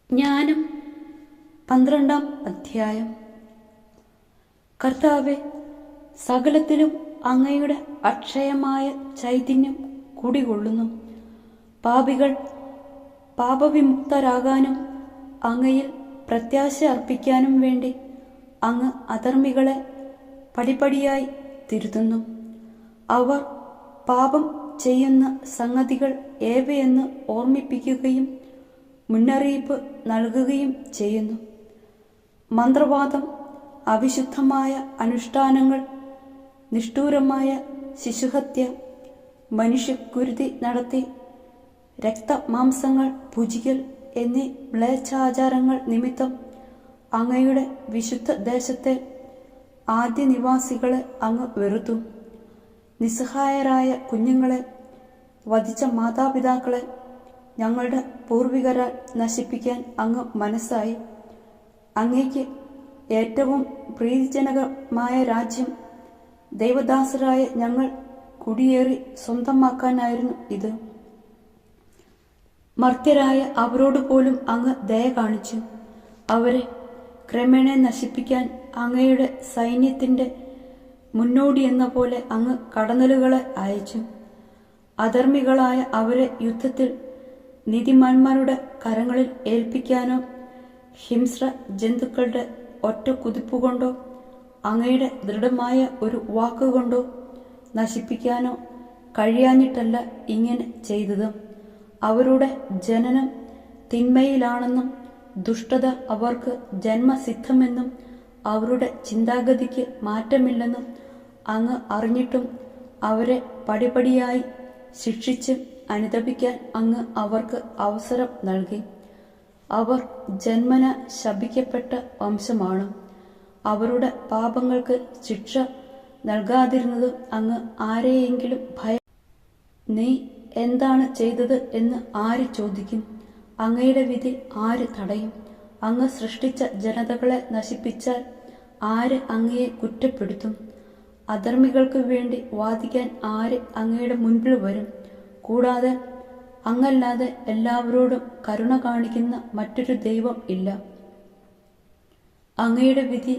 ജ്ഞാനം 12-ാം അധ്യായം. കർത്താവേ, സകലത്തിലും അങ്ങയുടെ അക്ഷയമായ ചൈതന്യം കുടികൊള്ളുന്നു. പാപികൾ പാപവിമുക്തരാകാനും അങ്ങയിൽ പ്രത്യാശ അർപ്പിക്കാനും വേണ്ടി അങ്ങ് അധർമ്മികളെ പടിപടിയായി തിരുത്തുന്നു. അവർ പാപം ചെയ്യുന്ന സംഗതികൾ ഏവയെന്ന് ഓർമ്മിപ്പിക്കുകയും മുന്നറിയിപ്പ് നൽകുകയും ചെയ്യുന്നു. മന്ത്രവാദം, അവിശുദ്ധമായ അനുഷ്ഠാനങ്ങൾ, നിഷ്ഠൂരമായ ശിശുഹത്യ, മനുഷ്യക്കുരുതി നടത്തി രക്തമാംസങ്ങൾ ഭുജിക്കൽ എന്നീ മ്ലേച്ഛാചാരങ്ങൾ നിമിത്തം അങ്ങയുടെ വിശുദ്ധ ദേശത്തെ ആദ്യ നിവാസികളെ അങ്ങ് വെറുത്തു. നിസ്സഹായരായ കുഞ്ഞുങ്ങളെ, വധിച്ച മാതാപിതാക്കളെ ഞങ്ങളുടെ പൂർവികരാൽ നശിപ്പിക്കാൻ അങ്ങ് മനസ്സായി. അങ്ങേക്ക് ഏറ്റവും പ്രീതിജനകമായ രാജ്യം ദൈവദാസരായ ഞങ്ങൾ കുടിയേറി സ്വന്തമാക്കാനായിരുന്നു ഇത്. മർത്യരായ അവരോട് പോലും അങ്ങ് ദയ കാണിച്ചു. അവരെ ക്രമേണ നശിപ്പിക്കാൻ അങ്ങയുടെ സൈന്യത്തിൻ്റെ മുന്നോടിയെന്ന പോലെ അങ്ങ് കടന്നലുകളെ അയച്ചു. അധർമ്മികളായ അവരെ യുദ്ധത്തിൽ നീതിമാന്മാരുടെ കരങ്ങളിൽ ഏൽപ്പിക്കാനോ ഹിംസ്ര ജന്തുക്കളുടെ ഒറ്റ കുതിപ്പുകൊണ്ടോ അങ്ങയുടെ ദൃഢമായ ഒരു വാക്കുകൊണ്ടോ നശിപ്പിക്കാനോ കഴിയാഞ്ഞിട്ടല്ല ഇങ്ങനെ ചെയ്തത്. അവരുടെ ജനനം തിന്മയിലാണെന്നും ദുഷ്ടത അവർക്ക് ജന്മസിദ്ധമെന്നും അവരുടെ ചിന്താഗതിക്ക് മാറ്റമില്ലെന്നും അങ്ങ് അറിഞ്ഞിട്ടും അവരെ പടിപടിയായി ശിക്ഷിച്ച് അനുതപിക്കാൻ അങ്ങ് അവർക്ക് അവസരം നൽകി. അവർ ജന്മന ശപിക്കപ്പെട്ട വംശമാണ്. അവരുടെ പാപങ്ങൾക്ക് ശിക്ഷ നൽകാതിരുന്നത് അങ്ങ് ആരെയെങ്കിലും നീ എന്താണ് ചെയ്തത് എന്ന് ആര് ചോദിക്കും? അങ്ങയുടെ വിധി ആര് തടയും? അങ്ങ് സൃഷ്ടിച്ച ജനതകളെ നശിപ്പിച്ചാൽ ആര് അങ്ങയെ കുറ്റപ്പെടുത്തും? അധർമ്മികൾക്ക് വേണ്ടി വാദിക്കാൻ ആര് അങ്ങയുടെ മുൻപിൽ വരും? കൂടാതെ അങ്ങല്ലാതെ എല്ലാവരോടും കരുണ കാണിക്കുന്ന മറ്റൊരു ദൈവം ഇല്ല. അങ്ങയുടെ വിധി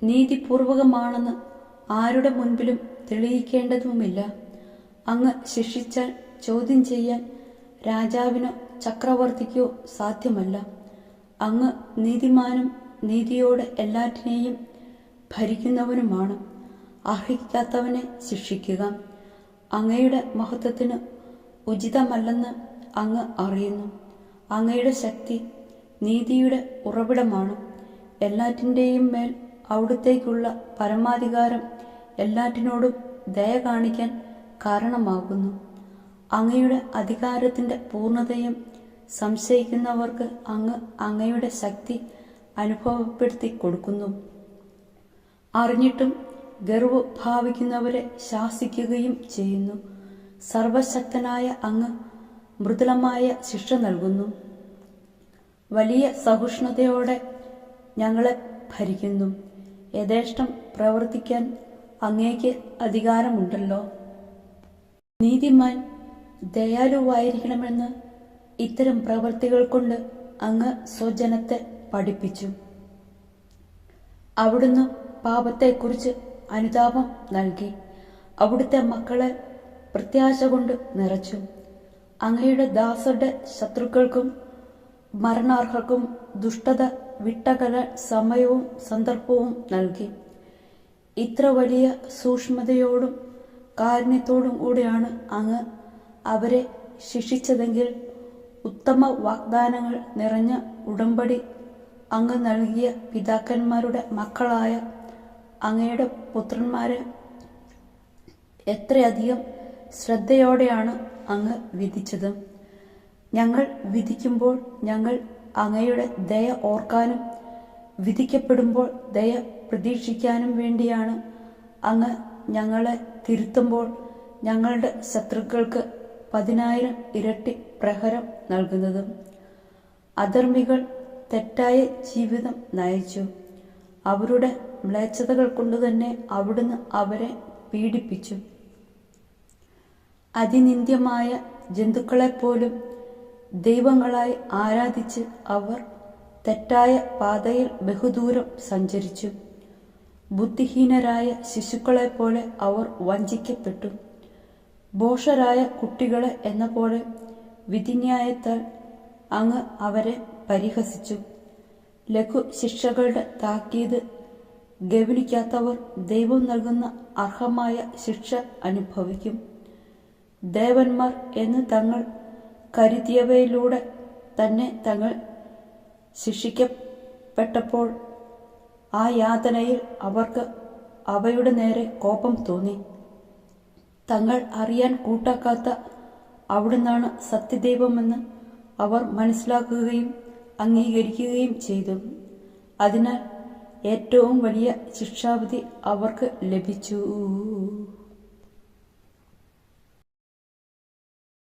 നീതിപൂർവകമാണെന്ന് ആരുടെ മുൻപിലും തെളിയിക്കേണ്ടതുമില്ല. അങ്ങ് ശിക്ഷിച്ചാൽ ചോദ്യം ചെയ്യാൻ രാജാവിനോ ചക്രവർത്തിക്കോ സാധ്യമല്ല. അങ്ങ് നീതിമാനും നീതിയോടെ എല്ലാറ്റിനെയും ഭരിക്കുന്നവനുമാണ്. അർഹിക്കാത്തവനെ ശിക്ഷിക്കുക അങ്ങയുടെ മഹത്വത്തിന് ഉചിതമല്ലെന്ന് അങ്ങ് അറിയുന്നു. അങ്ങയുടെ ശക്തി നീതിയുടെ ഉറവിടമാണ്. എല്ലാറ്റിൻ്റെയും മേൽ അവിടുത്തേക്കുള്ള പരമാധികാരം എല്ലാറ്റിനോടും ദയ കാണിക്കാൻ കാരണമാകുന്നു. അങ്ങയുടെ അധികാരത്തിൻ്റെ പൂർണ്ണതയും സംശയിക്കുന്നവർക്ക് അങ്ങ് അങ്ങയുടെ ശക്തി അനുഭവപ്പെടുത്തി കൊടുക്കുന്നു. അറിഞ്ഞിട്ടും ഗർവ് ഭാവിക്കുന്നവരെ ശാസിക്കുകയും ചെയ്യുന്നു. സർവശക്തനായ അങ്ങ് മൃദുലമായ ശിക്ഷ നൽകുന്നു. വലിയ സഹിഷ്ണുതയോടെ ഞങ്ങളെ ഭരിക്കുന്നു. യഥേഷ്ടം പ്രവർത്തിക്കാൻ അങ്ങേക്ക് അധികാരമുണ്ടല്ലോ. നീതിമാൻ ദയാലുവായിരിക്കണമെന്ന് ഇത്തരം പ്രവൃത്തികൾ കൊണ്ട് അങ്ങ് സ്വജനത്തെ പഠിപ്പിച്ചു. അവിടുന്ന് പാപത്തെക്കുറിച്ച് അനുതാപം നൽകി. അവിടുത്തെ മക്കളെ പ്രത്യാശ കൊണ്ട് നിറച്ചു. അങ്ങയുടെ ദാസരുടെ ശത്രുക്കൾക്കും മരണാർഹർക്കും ദുഷ്ടത വിട്ടകലാൻ സമയവും സന്ദർഭവും നൽകി. ഇത്ര വലിയ സൂക്ഷ്മതയോടും കാരുണ്യത്തോടും കൂടിയാണ് അങ്ങ് അവരെ ശിക്ഷിച്ചതെങ്കിൽ ഉത്തമ വാഗ്ദാനങ്ങൾ നിറഞ്ഞ ഉടമ്പടി അങ്ങ് നൽകിയ പിതാക്കന്മാരുടെ മക്കളായ അങ്ങയുടെ പുത്രന്മാരെ എത്രയധികം ശ്രദ്ധയോടെയാണ് അങ്ങ് വിധിച്ചത്. ഞങ്ങൾ വിധിക്കുമ്പോൾ ഞങ്ങൾ അങ്ങയുടെ ദയ ഓർക്കാനും വിധിക്കപ്പെടുമ്പോൾ ദയ പ്രതീക്ഷിക്കാനും വേണ്ടിയാണ് അങ്ങ് ഞങ്ങളെ തിരുത്തുമ്പോൾ ഞങ്ങളുടെ ശത്രുക്കൾക്ക് 10,000 ഇരട്ടി പ്രഹരം നൽകുന്നത്. അധർമ്മികൾ തെറ്റായ ജീവിതം നയിച്ചു. അവരുടെ മ്ലേച്ഛതകൾ കൊണ്ടുതന്നെ അവിടുന്ന് അവരെ പീഡിപ്പിച്ചു. അതിനിന്ദ്യമായ ജന്തുക്കളെപ്പോലും ദൈവങ്ങളായി ആരാധിച്ച് അവർ തെറ്റായ പാതയിൽ ബഹുദൂരം സഞ്ചരിച്ചു. ബുദ്ധിഹീനരായ ശിശുക്കളെപ്പോലെ അവർ വഞ്ചിക്കപ്പെട്ടു. ഭോഷരായ കുട്ടികളെ എന്ന പോലെ വിധിന്യായത്താൽ അങ്ങ് അവരെ പരിഹസിച്ചു. ലഘു ശിക്ഷകളുടെ താക്കീത് ഗൗനിക്കാത്തവർ ദൈവം നൽകുന്ന അർഹമായ ശിക്ഷ അനുഭവിക്കും. ദേവന്മാർ എന്ന് തങ്ങൾ കരുതിയവയിലൂടെ തന്നെ തങ്ങൾ ശിക്ഷിക്കപ്പെട്ടപ്പോൾ ആ യാതനയിൽ അവർക്ക് അവയുടെ നേരെ കോപം തോന്നി. തങ്ങൾ അറിയാൻ കൂട്ടാക്കാത്ത അവിടുന്നാണ് സത്യദൈവമെന്ന് അവർ മനസ്സിലാക്കുകയും അംഗീകരിക്കുകയും ചെയ്തു. അതിനാൽ ഏറ്റവും വലിയ ശിക്ഷാവിധി അവർക്ക് ലഭിച്ചു.